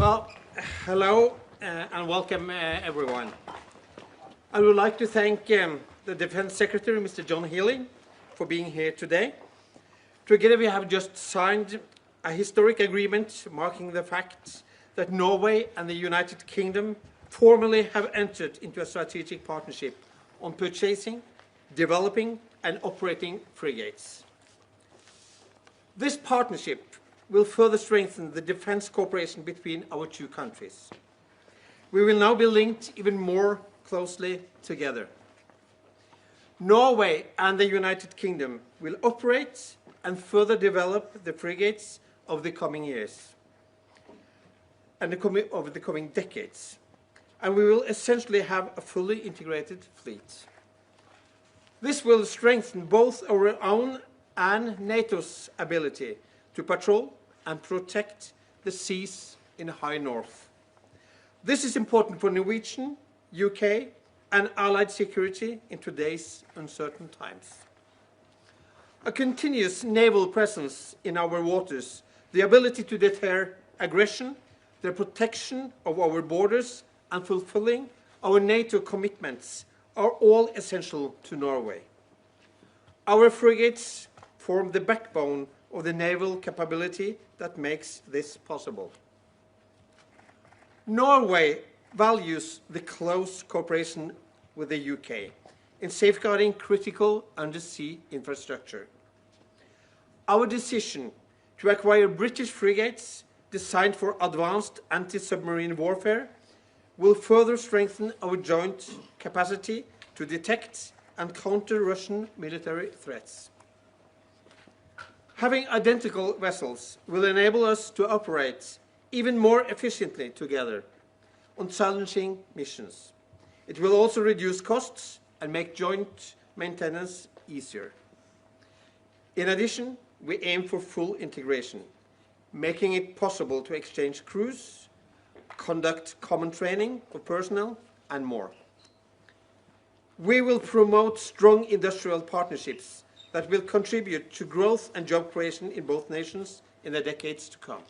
Well, hello and welcome everyone. I would like to thank the Defense Secretary, Mr. John Healey, for being here today. Together we have just signed a historic agreement marking the fact that Norway and the United Kingdom formally have entered into a strategic partnership on purchasing, developing and operating frigates. This partnership will further strengthen the defense cooperation between our two countries. We will now be linked even more closely together. Norway and the United Kingdom will operate and further develop the frigates over the coming years and over the coming decades. And we will essentially have a fully integrated fleet. This will strengthen both our own and NATO's ability to patrol and protect the seas in the high north. This is important for Norwegian, UK and allied security in today's uncertain times. A continuous naval presence in our waters, the ability to deter aggression, the protection of our borders and fulfilling our NATO commitments are all essential to Norway. Our frigates form the backbone of the naval capability that makes this possible. Norway values the close cooperation with the UK in safeguarding critical undersea infrastructure. Our decision to acquire British frigates designed for advanced anti-submarine warfare will further strengthen our joint capacity to detect and counter Russian military threats. Having identical vessels will enable us to operate even more efficiently together on challenging missions. It will also reduce costs and make joint maintenance easier. In addition, we aim for full integration, making it possible to exchange crews, conduct common training for personnel, and more. We will promote strong industrial partnerships that will contribute to growth and job creation in both nations in the decades to come.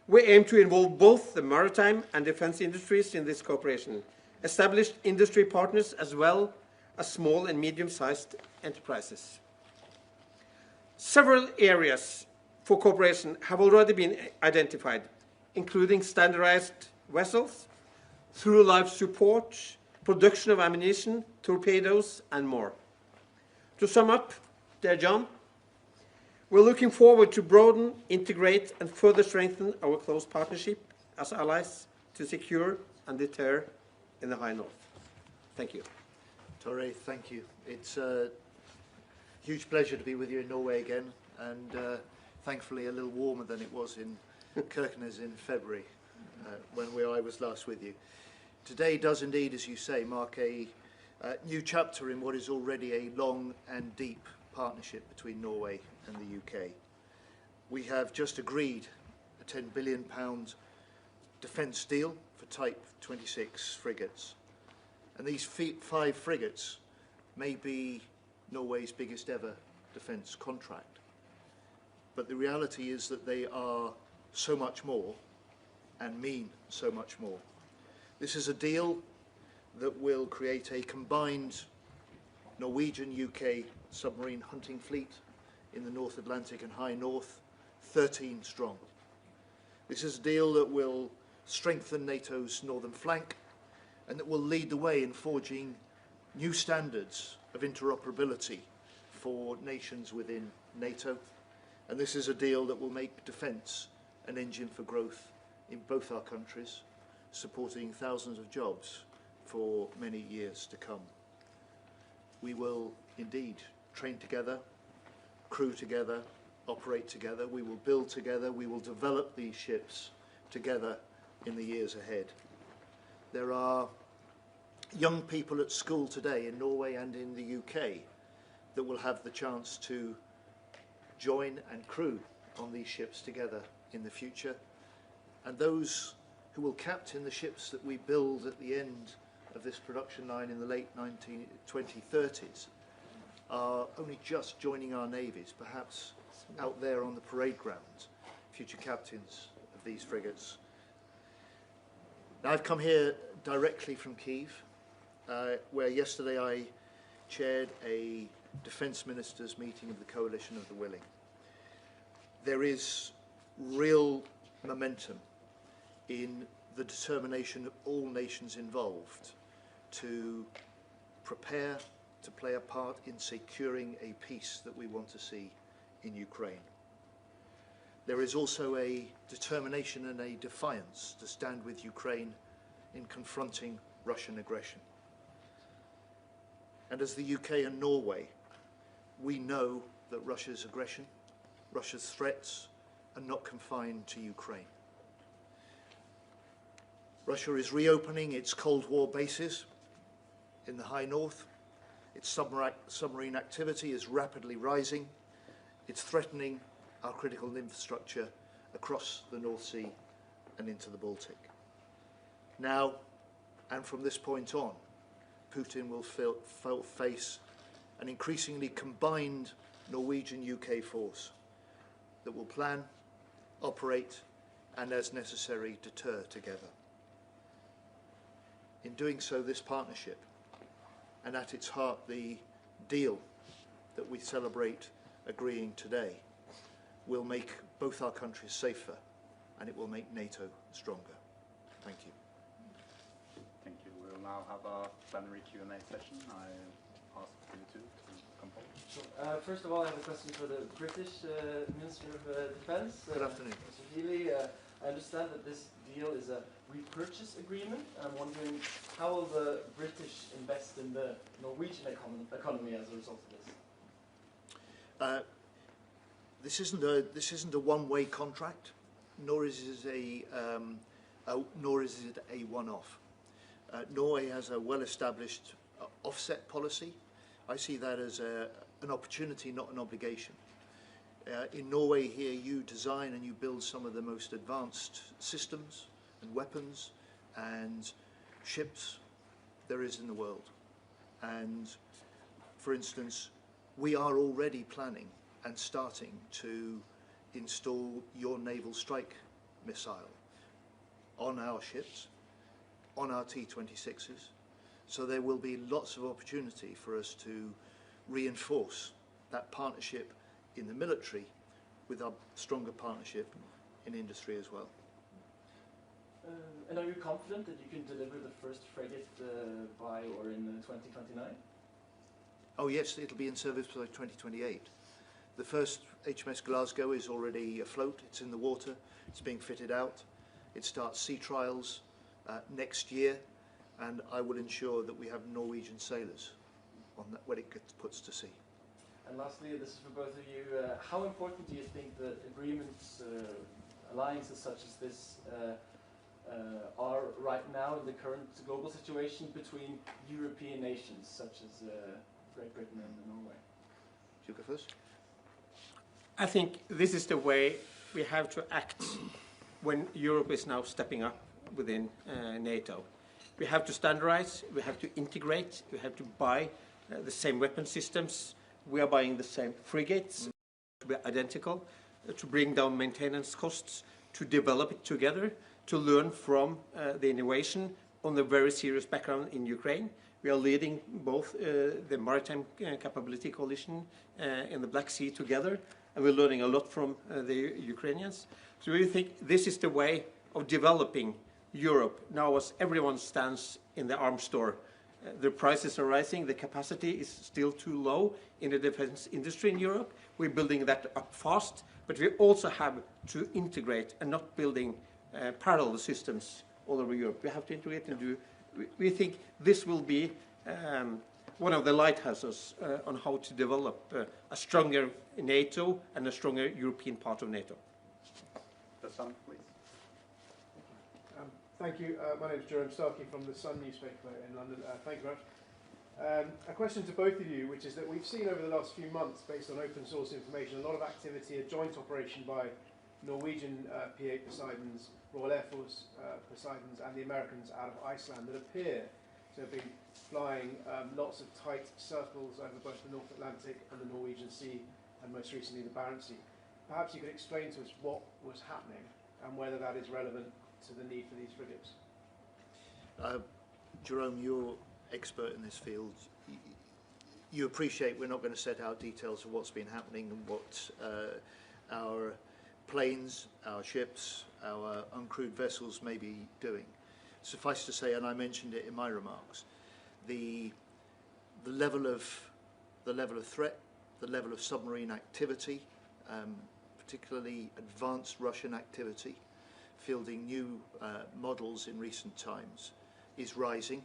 We aim to involve both the maritime and defense industries in this cooperation, established industry partners as well as small and medium-sized enterprises. Several areas for cooperation have already been identified, including standardized vessels, through-life support, production of ammunition, torpedoes, and more. To sum up, dear John, we're looking forward to broaden, integrate, and further strengthen our close partnership as allies to secure and deter in the high north. Thank you. Tore, thank you. It's a huge pleasure to be with you in Norway again, and thankfully a little warmer than it was in Kirkenes in February, when I was last with you. Today does indeed, as you say, mark a new chapter in what is already a long and deep partnership between Norway and the UK. We have just agreed a £10 billion defence deal for Type 26 frigates. And these 5 frigates may be Norway's biggest ever defence contract. But the reality is that they are so much more and mean so much more. This is a deal that will create a combined Norwegian-UK submarine hunting fleet in the North Atlantic and High North, 13 strong. This is a deal that will strengthen NATO's northern flank and that will lead the way in forging new standards of interoperability for nations within NATO. And this is a deal that will make defence an engine for growth in both our countries, supporting thousands of jobs for many years to come. We will indeed train together, crew together, operate together, we will build together, we will develop these ships together in the years ahead. There are young people at school today in Norway and in the UK that will have the chance to join and crew on these ships together in the future. And those who will captain the ships that we build at the end of this production line in the late 2030s are only just joining our navies, perhaps out there on the parade ground, future captains of these frigates. Now, I've come here directly from Kyiv, where yesterday I chaired a defence ministers meeting of the Coalition of the Willing. There is real momentum in the determination of all nations involved to prepare to play a part in securing a peace that we want to see in Ukraine. There is also a determination and a defiance to stand with Ukraine in confronting Russian aggression. And as the UK and Norway, we know that Russia's aggression, Russia's threats are not confined to Ukraine. Russia is reopening its Cold War bases in the High North. Its submarine activity is rapidly rising. It's threatening our critical infrastructure across the North Sea and into the Baltic. Now, and from this point on, Putin will face an increasingly combined Norwegian-UK force that will plan, operate, and as necessary, deter together. In doing so, this partnership, and at its heart the deal that we celebrate agreeing today, will make both our countries safer, and it will make NATO stronger. Thank you. Thank you. We'll now have a plenary Q&A session. I ask you two to come forward. Sure. First of all, I have a question for the British Minister of Defence. Good afternoon. Mr. Healey. I understand that this deal is a repurchase agreement. I'm wondering how will the British invest in the Norwegian economy as a result of this? This isn't a one-way contract, nor is it a one-off. Norway has a well-established offset policy. I see that as an opportunity, not an obligation. In Norway here, you design and you build some of the most advanced systems and weapons and ships there is in the world. And for instance, we are already planning and starting to install your naval strike missile on our ships, on our T-26s. So there will be lots of opportunity for us to reinforce that partnership in the military with our stronger partnership in industry as well. And are you confident that you can deliver the first frigate by or in 2029? Oh yes, it'll be in service by 2028. The first HMS Glasgow is already afloat, it's in the water, it's being fitted out. It starts sea trials next year, and I will ensure that we have Norwegian sailors on that when it puts to sea. And lastly, this is for both of you, how important do you think that agreements, alliances such as this are right now in the current global situation between European nations such as Great Britain and Norway? Should you go first? I think this is the way we have to act when Europe is now stepping up within NATO. We have to standardize, we have to integrate, we have to buy the same weapon systems. We are buying the same frigates to be identical, to bring down maintenance costs, to develop it together, to learn from the innovation on the very serious background in Ukraine. We are leading both the Maritime Capability Coalition in the Black Sea together, and we're learning a lot from the Ukrainians. So we think this is the way of developing Europe now as everyone stands in the arms store. The prices are rising, the capacity is still too low in the defense industry in Europe. We're building that up fast, but we also have to integrate and not building parallel systems all over Europe. We have to integrate and do. We think this will be one of the lighthouses on how to develop a stronger NATO and a stronger European part of NATO. The Sun, please. Thank you. My name is Jerome Starkey from the Sun newspaper in London. Thank you very much. A question to both of you, which is that we've seen over the last few months, based on open source information, a lot of activity, a joint operation by Norwegian P-8 Poseidons, Royal Air Force Poseidons, and the Americans out of Iceland that appear to have been flying lots of tight circles over both the North Atlantic and the Norwegian Sea, and most recently the Barents Sea. Perhaps you could explain to us what was happening and whether that is relevant to the need for these frigates. Jerome, you're expert in this field. You appreciate we're not going to set out details of what's been happening and what our planes, our ships, our uncrewed vessels may be doing. Suffice to say, and I mentioned it in my remarks, the level of threat, the level of submarine activity, particularly advanced Russian activity, fielding new models in recent times, is rising.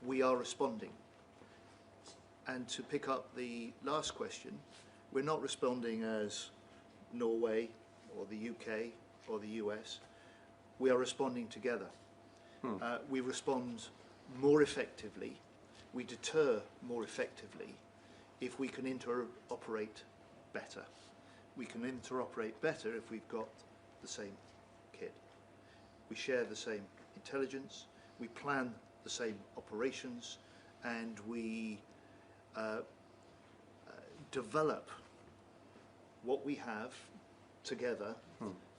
We are responding. And to pick up the last question, we're not responding as Norway or the UK or the US. We are responding together. We respond more effectively, we deter more effectively if we can interoperate better. We can interoperate better if we've got the same kit. We share the same intelligence, we plan the same operations, and we develop what we have together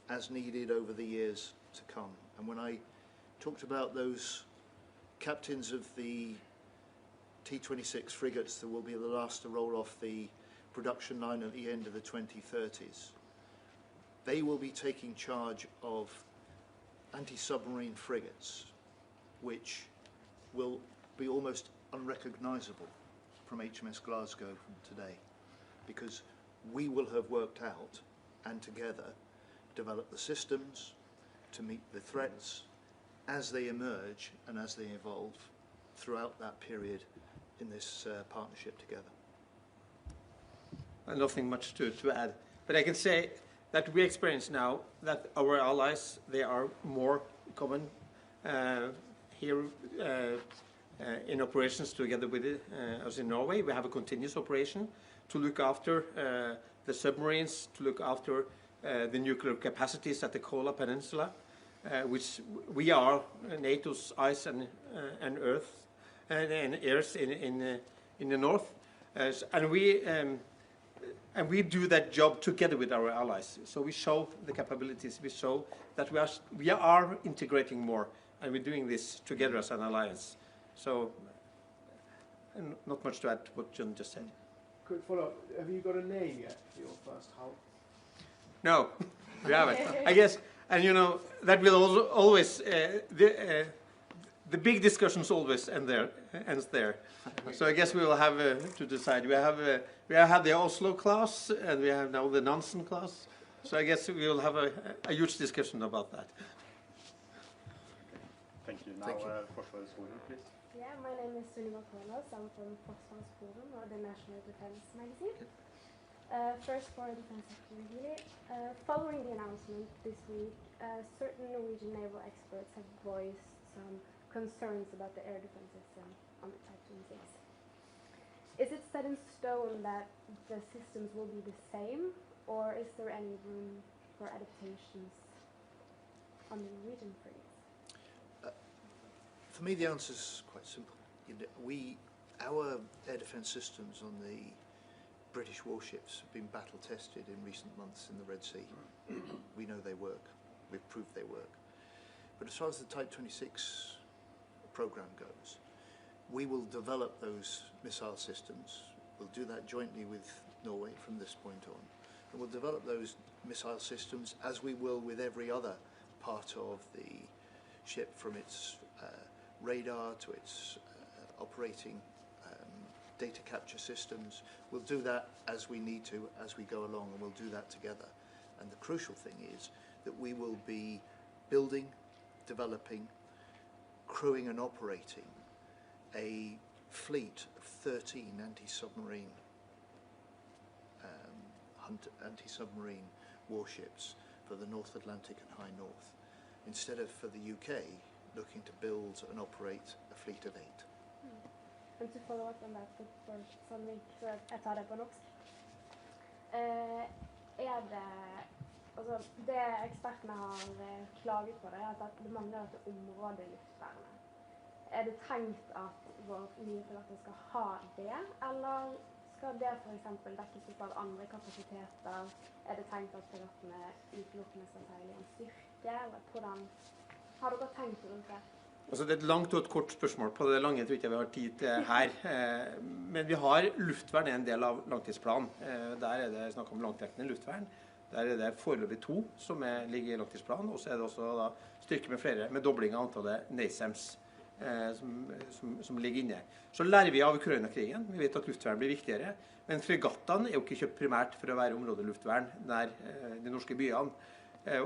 as needed over the years to come. And when I talked about those captains of the T-26 frigates that will be the last to roll off the production line at the end of the 2030s, they will be taking charge of anti-submarine frigates which will be almost unrecognisable from HMS Glasgow today, because we will have worked out and together developed the systems to meet the threats as they emerge and as they evolve throughout that period in this partnership together. Nothing much to add, but I can say that we experience now that our allies, they are more common here in operations together with us in Norway. We have a continuous operation to look after the submarines, to look after the nuclear capacities at the Kola Peninsula, which we are NATO's eyes and earth and ears in the north, and we do that job together with our allies. So we show the capabilities, we show that we are integrating more, and we're doing this together as an alliance. So, and not much to add to what John just said. Quick follow-up, have you got a name yet for your first hull? No, we haven't. I guess, and you know, that will always, the big discussions always ends there. So I guess we will have to decide. We have had the Oslo class, and we have now the Nansen class. So I guess we will have a huge discussion about that. Thank you. Now, Forsvarsforum, please. Yeah, my name is Sunniva Kolas. I'm from Forsvarsforum, or the National Defense Magazine. First for Defense Secretary Healey. Following the announcement this week, certain Norwegian naval experts have voiced some concerns about the air defense system on the Type 26. Is it set in stone that the systems will be the same, or is there any room for adaptations? on the Norwegian frigates? For me, the answer is quite simple. Our air defence systems on the British warships have been battle tested in recent months in the Red Sea. We know they work. We've proved they work. But as far as the Type 26 programme goes, we will develop those missile systems. We'll do that jointly with Norway from this point on. And we'll develop those missile systems as we will with every other part of the ship, from its radar to its operating data capture systems. We'll do that as we need to, as we go along, and we'll do that together. And the crucial thing is that we will be building, developing, crewing and operating a fleet of 13 anti-submarine warships for the North Atlantic and High North, instead of for the UK looking to build and operate a fleet of 8. And to follow up on that for Sandvik, så jeg tar det på norsk. Det ekspertene har klaget på, det at det mangler dette området i luftvernet. Det tenkt at vår nye fregatter skal ha det, eller skal det for eksempel dekkes opp av andre kapasiteter? Det tenkt at fregattene utelukkende skal seile i en styrke, eller hvordan har dere tenkt rundt det? Altså, det er et langt og et kort spørsmål. På det lange tror jeg ikke vi har tid til her. Men vi har luftvern en del av langtidsplanen. Der det snakk om langtrekkende luftvern. Der det foreløpig 2 som ligger i langtidsplanen, og så det også da styrke med flere, med dobling av antallet NASAMS som ligger inne. Så lærer vi av Ukraina-krigen. Vi vet at luftvern blir viktigere, men fregattene jo ikke kjøpt primært for å være områdeluftvern nær de norske byene.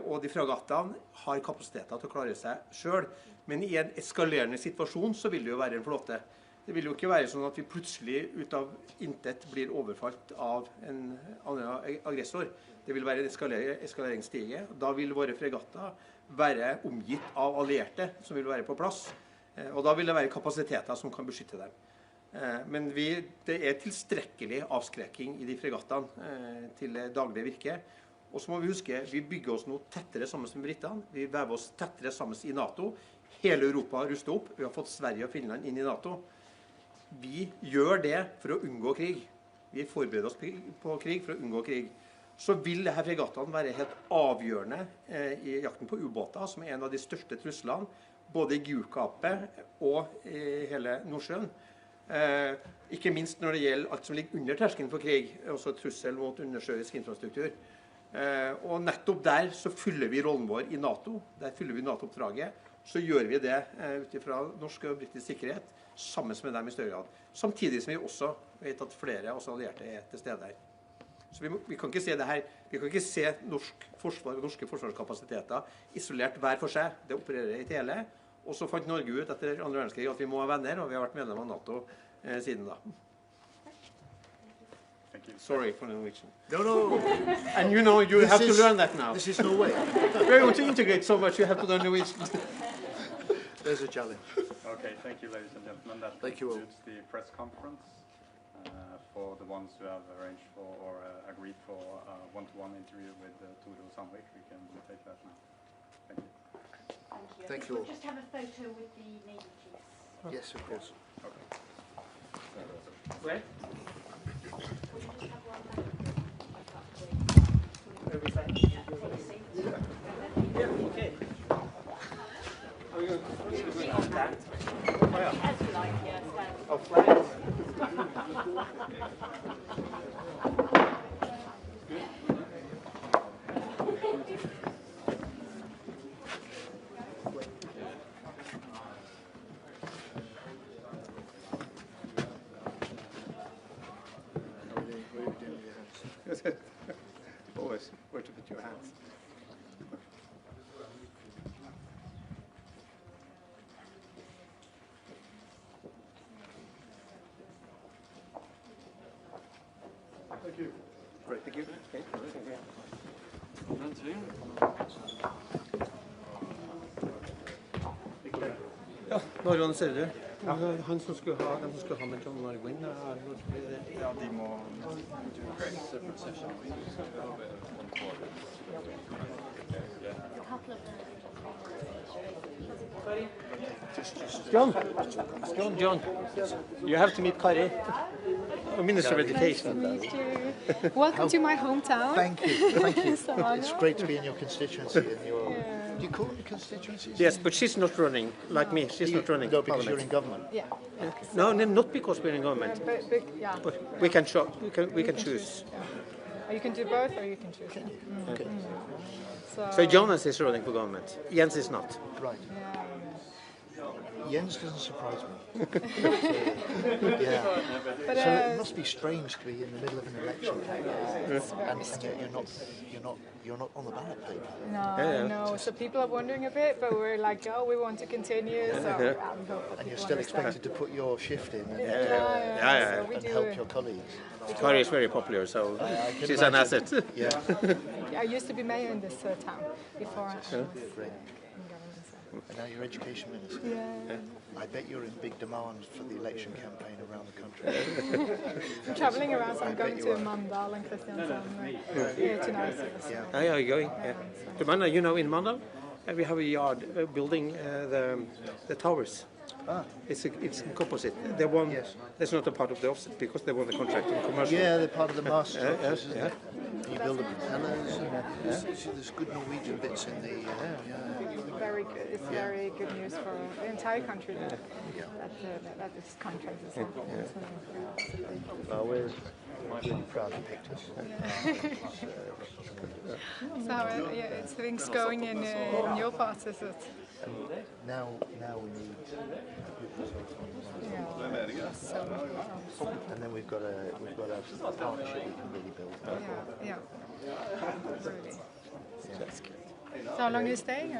Og de fregattene har kapasiteter til å klare seg selv, men i en eskalerende situasjon så vil det jo være en flåte. Det vil jo ikke være sånn at vi plutselig ut av intet blir overfalt av en annen aggressor. Det vil være en eskaleringsstige. Da vil våre fregatter være omgitt av allierte som vil være på plass. Og da vil det være kapasiteter som kan beskytte dem. Men det tilstrekkelig avskrekking i de fregattene til daglig virke. Og så må vi huske, vi bygger oss nå tettere sammen med Britene. Vi vever oss tettere sammen i NATO. Hele Europa ruster opp. Vi har fått Sverige og Finland inn i NATO. Vi gjør det for å unngå krig. Vi forbereder oss på krig for å unngå krig. Så vil disse fregattene være helt avgjørende i jakten på ubåter, som en av de største truslene, både i Gulfgapet og i hele Nordsjøen. Ikke minst når det gjelder alt som ligger under terskelen for krig, også trussel mot undersjøisk infrastruktur. Og nettopp der så fyller vi rollen vår i NATO. Der fyller vi NATO-oppdraget. Så gjør vi det ut fra norsk og britisk sikkerhet sammen med dem i større grad. Samtidig som vi også vet at flere av oss allierte til stede her. Så vi kan ikke se det her. Vi kan ikke se norsk forsvar og norske forsvarskapasiteter isolert hver for seg. Det opererer i hele. Og så fant Norge ut etter andre verdenskrig at vi må ha venner, og vi har vært medlem av NATO siden da. Sorry for the Norwegian. No. And you know, you have to learn that now. This is Norway. We're going to integrate so much, you have to learn Norwegian. There's a challenge. Okay, thank you, ladies and gentlemen. That concludes the press conference for the ones who have arranged for or agreed for a one-to-one interview with Tore Sandvik. We can take that now. Thank you. Thank you all. We'll just have a photo with the Navy chiefs. Yes, of course. Okay. Where? Will you just have one Where we say? Yeah, okay. Are we going to stand? Oh, yeah. As you like, yes. Oh, flags. Always where to put your hands. Thank you. Great, thank you. Okay, thank you. Ja, når organiserer du? Han som skulle ha med John Norway. Ja, de må separate session. A couple of them. John, you have to meet Kari, Minister of Education. Nice to meet you. Welcome to my hometown. Thank you, thank you. It's great to be in your constituency. Do you call them constituencies? Yes, but she's not running like me. She's not running No, for because you're in Parliament. government. Yeah. No, not because we're in government. Yeah. But we can choose. You can do both, or you can choose. Okay. So Jonas is running for government. Jens is not. Right. Yeah. Jens doesn't surprise me. Yeah. But, So it must be strange to be in the middle of an election and yet you're not on the ballot paper. No. So people are wondering a bit, but we're like, oh, we want to continue. So And you're still expected to put your shift in So we and do. help your colleagues. Kari is very popular, so can she's an imagine. asset. Yeah. I used to be mayor in this town before I was in Great. government. So. And now you're education minister. Yeah. I bet you're in big demand for the election campaign around the country. I'm travelling around, so I'm going to Mandal and Kristiansand here tonight. Yeah, you're going. Yeah. To Mandal, you know, in Mandal, we have a yard building the towers. It's composite. They won. Yes. That's not a part of the offset because they won the contract in commercial. Yeah, they're part of the master structures, isn't yeah. it? You build the propellers, and there's good Norwegian bits in the... Very good. It's very good news for the entire country that this contract is on. We're really proud you picked us. So it's things going in your part, is it? Now we need and then we've got a partnership we can really build. Yeah. Really. That's good. So how long are you staying?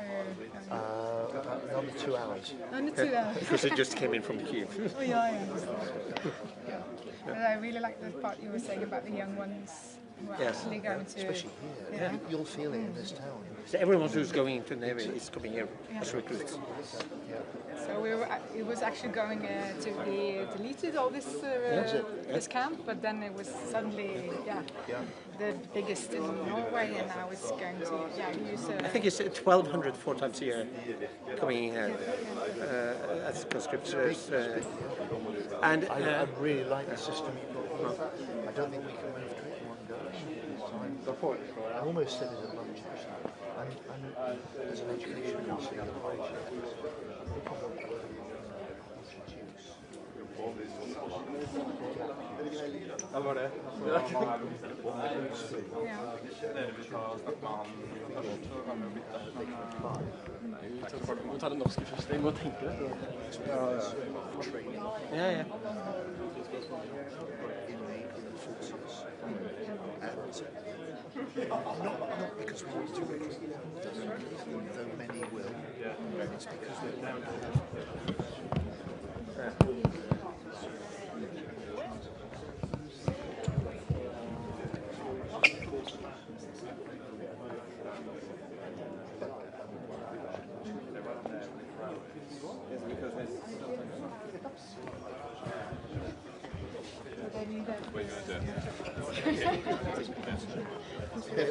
Another 2 hours. Only 2 hours. Because it just came in from Kyiv. Oh yeah. But I really like the part you were saying about the young ones who are actually going to... Especially here. Yeah. You'll feel it in this town. So everyone who's going into Navy is coming here as recruits. So it was actually going to be deleted, all this this camp, but then it was suddenly the biggest in Norway, and now it's going to use. I think it's 1,200 4 times a year coming in here as conscripts. And I really like the system you've got. I don't think we can move to it in one go. I almost said it at lunch actually. And as an education minister, var det. Må ta det norske først. Jeg må tenke det. Ja. Not because we want to recruit, though many will. It's because we want to have.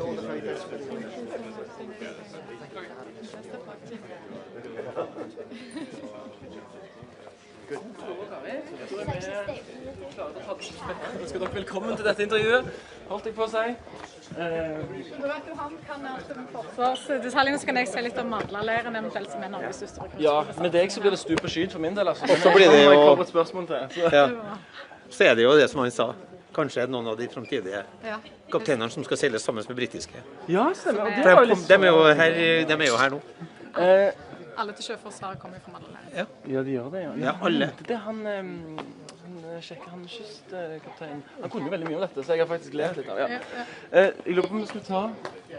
All the very best for you. Ønsker dere velkommen til dette intervjuet, holdt jeg på å si. Nå vet du, han kan alt om forsvarsdetaljene, så kan jeg se litt om Madlaleiren eventuelt som er Norges største rekrutt. Ja, med deg så blir det stup og skyt for min del, altså. Og så blir det jo... kommer et spørsmål til. Så er det jo det som han sa. Kanskje noen av de fremtidige kapteinerne som skal seile sammen med britiske. Ja, stemmer. Og det var jo litt... De er jo her nå. Alle til Sjøforsvaret kommer jo fra Madlaleiren. Ja, de gjør det, ja. Ja, alle. Det er han kystkapteinen. Han kunne jo veldig mye om dette, så jeg har faktisk lært litt av. Jeg lurer på om vi skulle ta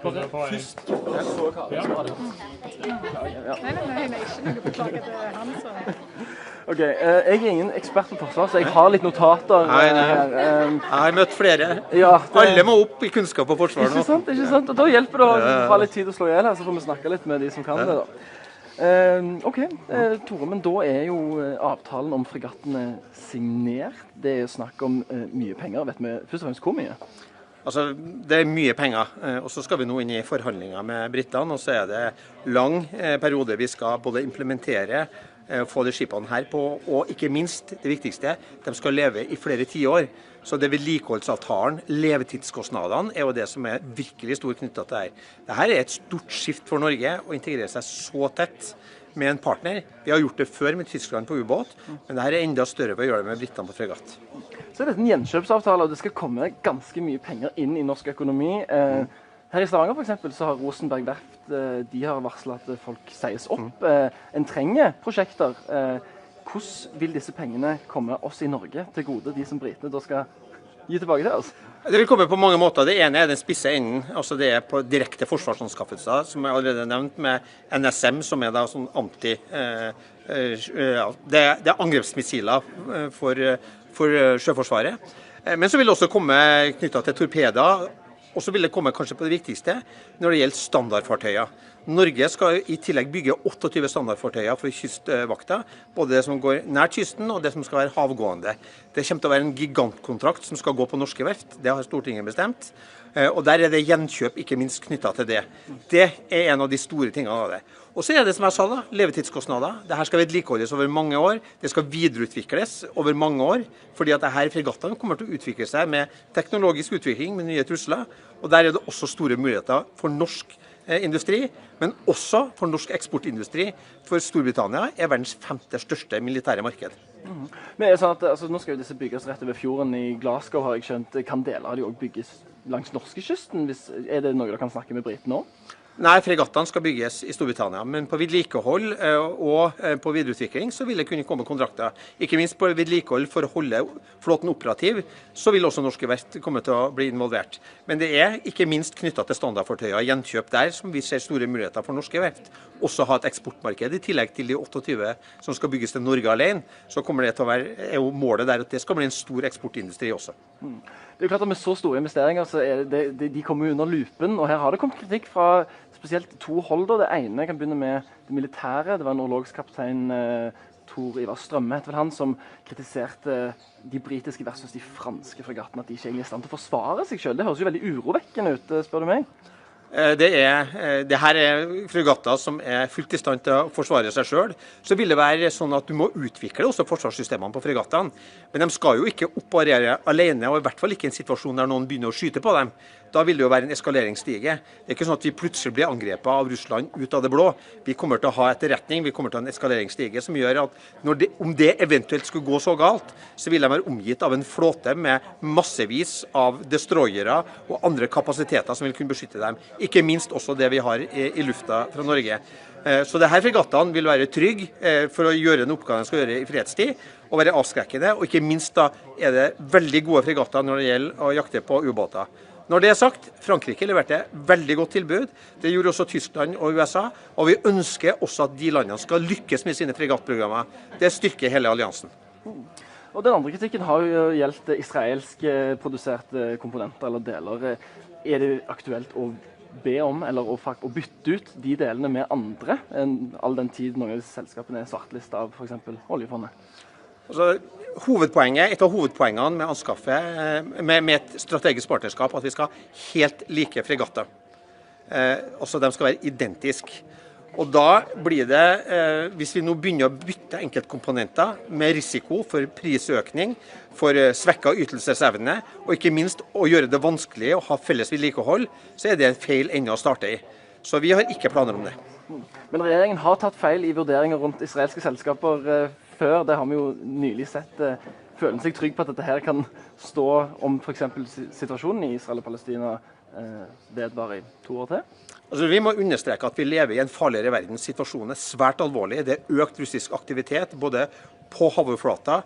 bare først så Kari som var det. Nei, ikke noe beklager til han, så... Ok, jeg er ingen ekspert på forsvar, så jeg har litt notater her. Jeg har møtt flere. Alle må opp i kunnskap på forsvar nå. Ikke sant? Og da hjelper det å ha litt tid å slå ihjel her, så får vi snakke litt med de som kan det da. Ok, Tore, men da er jo avtalen om fregattene signert. Det er snakk om mye penger. Vet vi først og fremst hvor mye? Altså, det er mye penger, og så skal vi nå inn i forhandlinger med Britene, og så er det lang periode vi skal både implementere få de skipene her på, og ikke minst det viktigste, de skal leve i flere tiår. Så det vedlikeholdsavtalen, levetidskostnadene, er jo det som er virkelig stor knyttet til det her. Dette er et stort skift for Norge å integrere seg så tett med en partner. Vi har gjort det før med Tyskland på ubåt, men dette er enda større ved å gjøre det med Britene på fregatt. Så er dette en gjenkjøpsavtale, og det skal komme ganske mye penger inn i norsk økonomi. Her i Stavanger for eksempel, så har Rosenberg Verft, de har varslet at folk sies opp. En trenger prosjekter. Hvordan vil disse pengene komme oss i Norge til gode, de som britene da skal gi tilbake til oss? Det vil komme på mange måter. Det ene er den spisse enden, altså det er på direkte forsvarsanskaffelser, som jeg allerede nevnt, med NSM, som er da sånn det er angrepsmissiler for Sjøforsvaret. Men så vil det også komme knyttet til torpeder, og så vil det komme kanskje på det viktigste når det gjelder standardfartøyer. Norge skal i tillegg bygge 28 standardfartøyer for kystvakta, både det som går nær kysten og det som skal være havgående. Det kommer til å være en gigantkontrakt som skal gå på norske verft, det har Stortinget bestemt. Og der er det gjenkjøp ikke minst knyttet til det. Det er en av de store tingene av det. Og så er det som jeg sa da, levetidskostnader. Dette skal vedlikeholdes over mange år, det skal videreutvikles over mange år, fordi at dette fregattene kommer til å utvikle seg med teknologisk utvikling, med nye trusler, og der er det også store muligheter for norsk industri, men også for norsk eksportindustri, for Storbritannia er verdens 5. største militære marked. Men er det sånn at, nå skal jo disse bygges rett over fjorden i Glasgow, har jeg skjønt. Kan deler av de også bygges langs norskekysten? Er det noe dere kan snakke med britene om? Nei, fregattene skal bygges i Storbritannia, men på vedlikehold og på videreutvikling så vil det kunne komme kontrakter. Ikke minst på vedlikehold for å holde flåten operativ, så vil også norske verft komme til å bli involvert. Men det er ikke minst knyttet til standardfartøyer og gjenkjøp der, som vi ser store muligheter for norske verft. Også ha et eksportmarked i tillegg til de 28 som skal bygges til Norge alene, så kommer det til å være, er jo målet der at det skal bli en stor eksportindustri også. Det er jo klart at med så store investeringer, så er de kommer under lupen, og her har det kommet kritikk fra spesielt 2 hold. Det ene kan begynne med det militære. Det var orlogskaptein Tor Ivar Strømme, heter vel han, som kritiserte de britiske versus de franske fregattene, at de ikke er i stand til å forsvare seg selv. Det høres jo veldig urovekkende ut, spør du meg. Det her er fregatter som er fullt i stand til å forsvare seg selv. Så vil det være sånn at du må utvikle også forsvarssystemene på fregattene. Men de skal jo ikke operere alene, og i hvert fall ikke i en situasjon der noen begynner å skyte på dem. Da vil det jo være en eskaleringsstige. Det er ikke sånn at vi plutselig blir angrepet av Russland ut av det blå. Vi kommer til å ha etterretning, vi kommer til å ha en eskaleringsstige som gjør at om det eventuelt skulle gå så galt, så vil de være omgitt av en flåte med massevis av destroyere og andre kapasiteter som vil kunne beskytte dem. Ikke minst også det vi har i lufta fra Norge. Så disse fregattene vil være trygge for å gjøre en oppgave de skal gjøre i fredstid, og være avskrekkende. Og ikke minst da er det veldig gode fregatter når det gjelder å jakte på ubåter. Når det er sagt, Frankrike leverte veldig godt tilbud. Det gjorde også Tyskland og USA. Og vi ønsker også at de landene skal lykkes med sine fregattprogrammer. Det styrker hele alliansen. Og den andre kritikken har jo gjeldt israelsk produserte komponenter eller deler. Er det aktuelt å be om eller å bytte ut de delene med andre, all den tid noen av disse selskapene er svartlistet av for eksempel oljefondet? Altså, et av hovedpoengene med anskaffe med et strategisk partnerskap at vi skal ha helt like fregatter. Altså de skal være identiske. Og da blir det, hvis vi nå begynner å bytte enkeltkomponenter med risiko for prisøkning, for svekket ytelsesevne, og ikke minst å gjøre det vanskelig å ha felles vedlikehold, så er det en feil ende å starte i. Så vi har ikke planer om det. Men regjeringen har tatt feil i vurderinger rundt israelske selskaper før. Det har vi jo nylig sett. Føler seg trygg på at dette her kan stå om for eksempel situasjonen i Israel og Palestina vedvarer i 2 år til? Altså, vi må understreke at vi lever i en farligere verden. Situasjonen er svært alvorlig. Det er økt russisk aktivitet både på havoverflata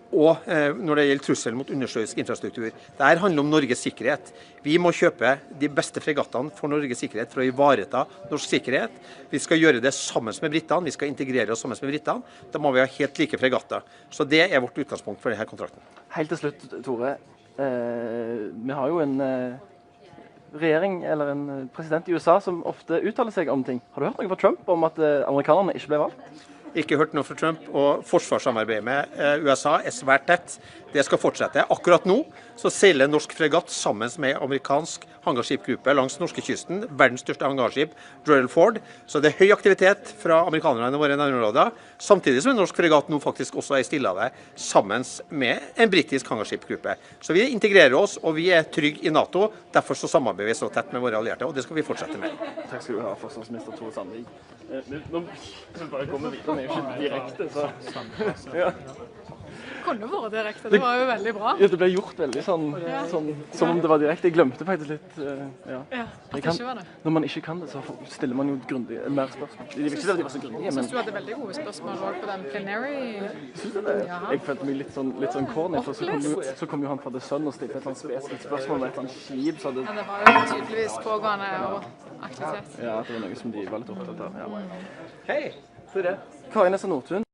og når det gjelder trussel mot undersjøisk infrastruktur. Dette handler om Norges sikkerhet. Vi må kjøpe de beste fregattene for Norges sikkerhet for å ivareta norsk sikkerhet. Vi skal gjøre det sammen med britene, vi skal integrere oss sammen med britene. Da må vi ha helt like fregatter. Så det er vårt utgangspunkt for denne kontrakten. Helt til slutt, Tore. Vi har jo en regjering eller en president i USA som ofte uttaler seg om ting. Har du hørt noe fra Trump om at amerikanerne ikke ble valgt? Ikke hørt noe fra Trump, og forsvarssamarbeidet med USA er svært tett. Det skal fortsette. Akkurat nå så seiler norsk fregatt sammen med amerikansk hangarskipgruppe langs norskekysten, verdens største hangarskip, Royal Ford. Så det er høy aktivitet fra amerikanerne i våre nærområder, samtidig som en norsk fregatt nå faktisk også er i Stillehavet sammen med en britisk hangarskipgruppe. Så vi integrerer oss, og vi er trygge i NATO. Derfor så samarbeider vi så tett med våre allierte, og det skal vi fortsette med. Takk skal du ha, forsvarsminister Tore Sandvik. Nå bare kommer vi videre, det er jo ikke direkte, så... Ja. Kunne vært direkte, det var jo veldig bra. Ja, det ble gjort veldig sånn, som om det var direkte. Jeg glemte faktisk litt, ja. At det ikke var det. Når man ikke kan det, så stiller man jo grundig, mer spørsmål. De visste at de var så grundige, men... Synes du hadde veldig gode spørsmål også på den plenary? Synes du det? Jeg følte meg litt sånn corny, for så kom jo han fra The Sun og stilte et eller annet spesifikt spørsmål med et eller annet skip, så hadde... Ja, det var jo tydeligvis pågående og aktivitet. Ja, det var noe som de var litt opptatt av, ja. Hei, så er det. Karin Nessa Nordtun.